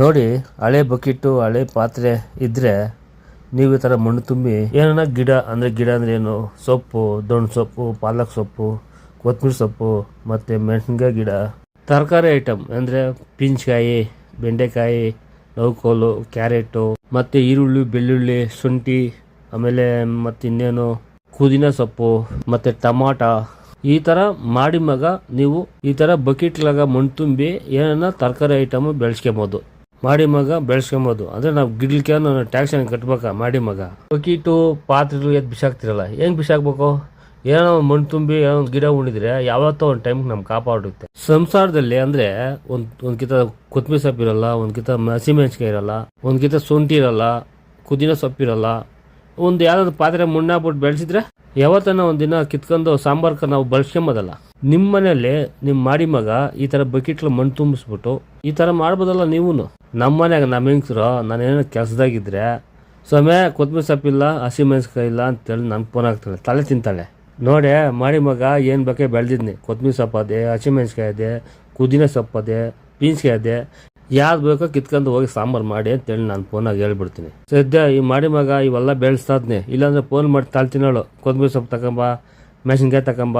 ನೋಡಿ, ಹಳೆ ಬಕೆಟು ಹಳೆ ಪಾತ್ರೆ ಇದ್ದರೆ ನೀವು ಈ ಥರ ಮಣ್ಣು ತುಂಬಿ ಏನನ್ನ ಗಿಡ ಅಂದರೆ ಏನು, ಸೊಪ್ಪು, ದೊಣ್ಣೆ ಸೊಪ್ಪು, ಪಾಲಕ್ ಸೊಪ್ಪು, ಕೊತ್ತಂಬರಿ ಸೊಪ್ಪು ಮತ್ತು ಮೆಣಸಿನ್ಕಾಯಿ ಗಿಡ, ತರಕಾರಿ ಐಟಮ್ ಅಂದರೆ ಪಿಂಚ್ಕಾಯಿ, ಬೆಂಡೆಕಾಯಿ, ನೌಕೋಲು, ಕ್ಯಾರೆಟು ಮತ್ತು ಈರುಳ್ಳಿ, ಬೆಳ್ಳುಳ್ಳಿ, ಶುಂಠಿ, ಆಮೇಲೆ ಮತ್ತು ಇನ್ನೇನು ಪುದೀನ ಸೊಪ್ಪು ಮತ್ತು ಟಮಾಟ, ಈ ಥರ ಮಾಡಿ ಮಗ ನೀವು ಈ ಥರ ಬಕೆಟ್ಲಾಗ ಮಣ್ಣು ತುಂಬಿ ಏನನ್ನ ತರಕಾರಿ ಐಟಮು ಬೆಳೆಸ್ಕೊಬೋದು. ಮಾಡಿ ಮಗ ಬೆಳೆಸ್ಕೊಬೋದು. ಅಂದರೆ ನಾವು ಗಿಡಕ್ಕೆ ಟ್ಯಾಕ್ಸನ್ನು ಕಟ್ಬೇಕಾ? ಮಾಡಿ ಮಗ ಬಕೀಟು ಪಾತ್ರೆಗಳು ಎದ್ದು ಬಿಸಾಕ್ತಿರಲ್ಲ, ಹೆಂಗೆ ಬಿಸಾಕ್ಬೇಕು? ಏನೋ ಮಣ್ಣು ತುಂಬಿ ಏನೋ ಒಂದು ಗಿಡ ಉಣಿದ್ರೆ ಯಾವತ್ತೋ ಒಂದು ಟೈಮ್ಗೆ ನಮ್ಗೆ ಕಾಪಾಡುತ್ತೆ. ಸಂಸಾರದಲ್ಲಿ ಅಂದರೆ ಒಂದು ಕಿತ ಕೊತ್ತಂಬರಿ ಸೊಪ್ಪು ಇರಲ್ಲ, ಒಂದು ಕಿತ ಹಸಿಮೆಣಸಿನ್ಕಾಯಿ ಇರಲ್ಲ, ಒಂದು ಕಿತ ಶುಂಠಿ ಇರಲ್ಲ, ಪುದೀನ ಸೊಪ್ಪಿರಲ್ಲ. ಒಂದು ಯಾವ್ದಾದ್ರು ಪಾತ್ರೆ ಮಣ್ಣಾಗ್ಬಿಟ್ಟು ಬೆಳೆಸಿದ್ರೆ ಯಾವತ್ತನ ಒಂದಿನ ಕಿತ್ಕೊಂಡು ಸಾಂಬಾರ್ಕ ನಾವು ಬಳಸ್ಕೊಂಬೋದಲ್ಲ. ನಿಮ್ಮ ಮನೆಯಲ್ಲಿ ನಿಮ್ಮ ಮಾಡಿ ಮಗ ಈ ಥರ ಬಕೆಟ್ಲ ಮಣ್ಣು ತುಂಬಿಸ್ಬಿಟ್ಟು ಈ ಥರ ಮಾಡ್ಬೋದಲ್ಲ ನೀವು. ನಮ್ಮ ಮನ್ಯಾಗ ನಮ್ಮ ಹೆಂಗ್ಸರು ನಾನೇನೋ ಕೆಲಸದಾಗಿದ್ದರೆ ಸಮಯ ಕೊತ್ತಂಬರಿ ಸೊಪ್ಪಿಲ್ಲ, ಹಸಿಮೆಣಸಿನ್ಕಾಯಿ ಇಲ್ಲ ಅಂತೇಳಿ ನನ್ನ ಫೋನ್ ಆಗ್ತಾಳೆ, ತಲೆ ತಿಂತಾಳೆ. ನೋಡಿ, ಮಾಡಿ ಮಗ ಏನು ಬೇಕೇ ಬೆಳೆದಿದ್ನಿ, ಕೊತ್ತಂಬರಿ ಸೊಪ್ಪು ಅದೇ, ಹಸಿಮೆಣಸಿನ್ಕಾಯಿ ಅದೇ, ಪುದೀನ ಸೊಪ್ಪು ಅದೇ, ಬೀನ್ಸ್ಕಾಯಿ ಅದೇ, ಯಾವ್ದು ಬೇಕೋ ಕಿತ್ಕೊಂಡು ಹೋಗಿ ಸಾಂಬಾರು ಮಾಡಿ ಅಂತೇಳಿ ನಾನು ಫೋನಾಗಿ ಹೇಳ್ಬಿಡ್ತೀನಿ. ಸದ್ಯ ಈ ಮಾಡಿ ಮಗ ಇವೆಲ್ಲ ಬೆಳೆಸ್ತಾದ್ನೆ, ಇಲ್ಲಾಂದರೆ ಫೋನ್ ಮಾಡಿ ತಾಳ್ತೀನೋಳು, ಕೊತ್ತಂಬರಿ ಸೊಪ್ಪು ತಗೊಂಬ, ಮೆಣಸಿನ್ಕಾಯಿ ತಗೊಂಬ,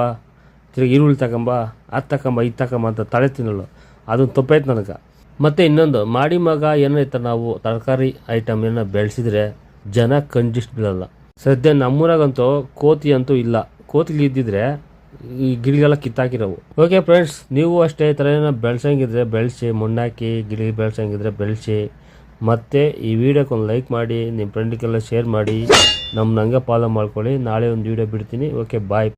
ತಿರುಗಿ ಈರುಳ್ಳಿ ತಗೊಂಬ, ಅದು ತಗೊಂಬ, ಇದು ತಗೊಂಬ ಅಂತ ತಳೆ ತಿನ್ನೋಳು. ಅದನ್ನು ತಪ್ಪೈತೆ ನನಗೆ. ಮತ್ತು ಇನ್ನೊಂದು, ಮಾಡಿ ಮಗ ಏನೈತೆ ನಾವು ತರಕಾರಿ ಐಟಮ್ ಏನೋ ಬೆಳೆಸಿದ್ರೆ ಜನ ಕಂಜಿಸ್ಟ್ ಬೀಳಲ್ಲ. ಸದ್ಯ ನಮ್ಮೂರಾಗಂತೂ ಕೋತಿ ಅಂತೂ ಇಲ್ಲ. ಕೋತಿಗಳು ಇದ್ದಿದ್ರೆ ಈ ಗಿಡಗೆಲ್ಲ ಕಿತ್ತಾಕಿರೋವು. ಓಕೆ ಫ್ರೆಂಡ್ಸ್, ನೀವು ಅಷ್ಟೇ ಈ ಥರ ಏನೋ ಬೆಳೆಸಂಗಿದ್ರೆ ಬೆಳೆಸಿ, ಮಣ್ಣಾಕಿ ಗಿಡ ಬೆಳೆಸಂಗಿದ್ರೆ ಬೆಳೆಸಿ. ಮತ್ತು ಈ ವಿಡಿಯೋಕ್ಕೊಂದು ಲೈಕ್ ಮಾಡಿ, ನಿಮ್ಮ ಫ್ರೆಂಡಿಗೆಲ್ಲ ಶೇರ್ ಮಾಡಿ, ನಮ್ಗೆ ಫಾಲೋ ಮಾಡ್ಕೊಳ್ಳಿ. ನಾಳೆ ಒಂದು ವಿಡಿಯೋ ಬಿಡ್ತೀನಿ. ಓಕೆ, ಬಾಯ್.